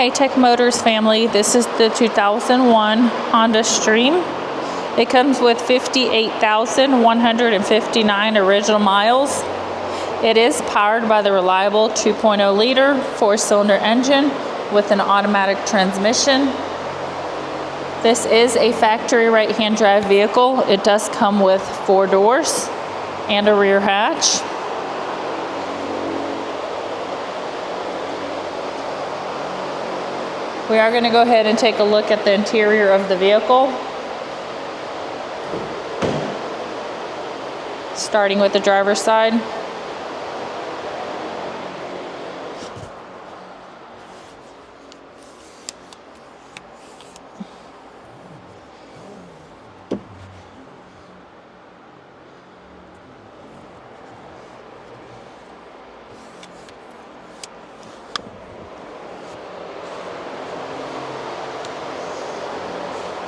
Hey Tech Motors family, this is the 2001 Honda Stream. It comes with 58,159 original miles. It is powered by the reliable 2.0 liter 4-cylinder engine with an automatic transmission. This is a factory right-hand drive vehicle. It does come with 4 doors and a rear hatch. We are going to go ahead and take a look at the interior of the vehicle. Starting with the driver's side.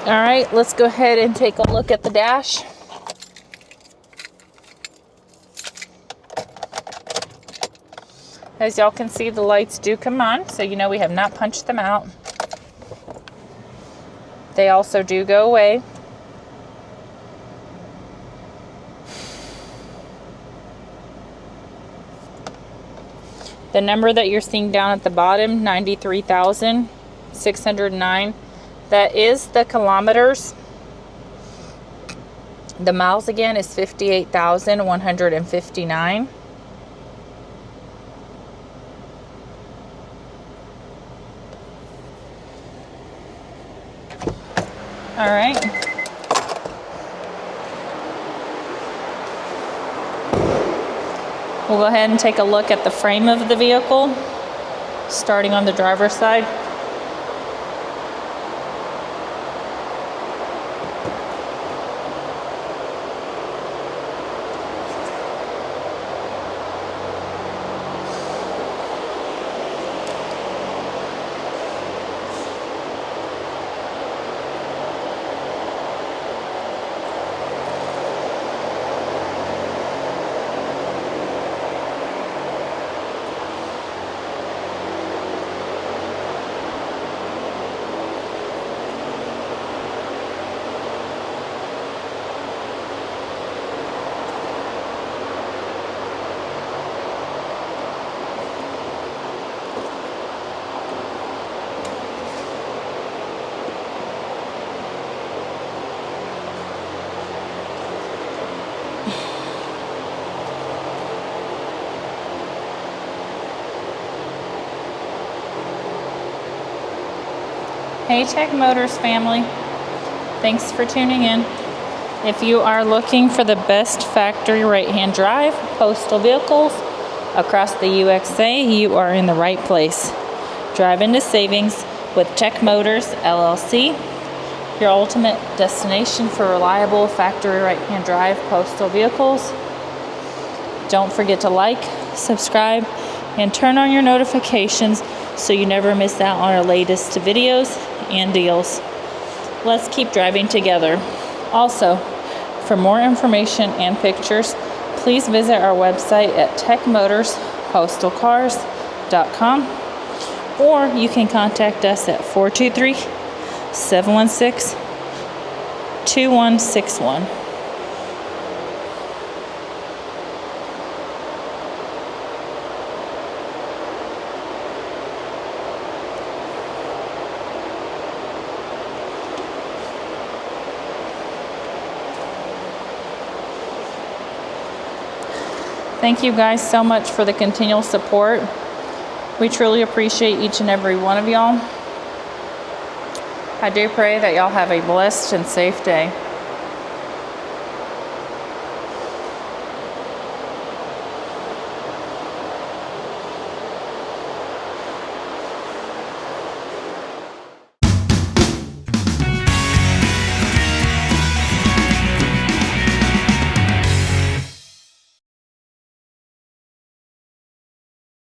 All right, let's go ahead and take a look at the dash. As y'all can see, the lights do come on, so you know we have not punched them out. They also do go away. The number that you're seeing down at the bottom, 93,609, that is the kilometers. The miles again is 58,159. All right. We'll go ahead and take a look at the frame of the vehicle, starting on the driver's side. Hey Tech Motors family, thanks for tuning in. If you are looking for the best factory right-hand drive postal vehicles across the USA, you are in the right place. Drive into savings with Tech Motors LLC, your ultimate destination for reliable factory right-hand drive postal vehicles. Don't forget to like, subscribe, and turn on your notifications so you never miss out on our latest videos and deals. Let's keep driving together. Also, for more information and pictures, please visit our website at techmotorspostalcars.com, or you can contact us at 423-716-2161. Thank you guys so much for the continual support. We truly appreciate each and every one of y'all. I do pray that y'all have a blessed and safe day.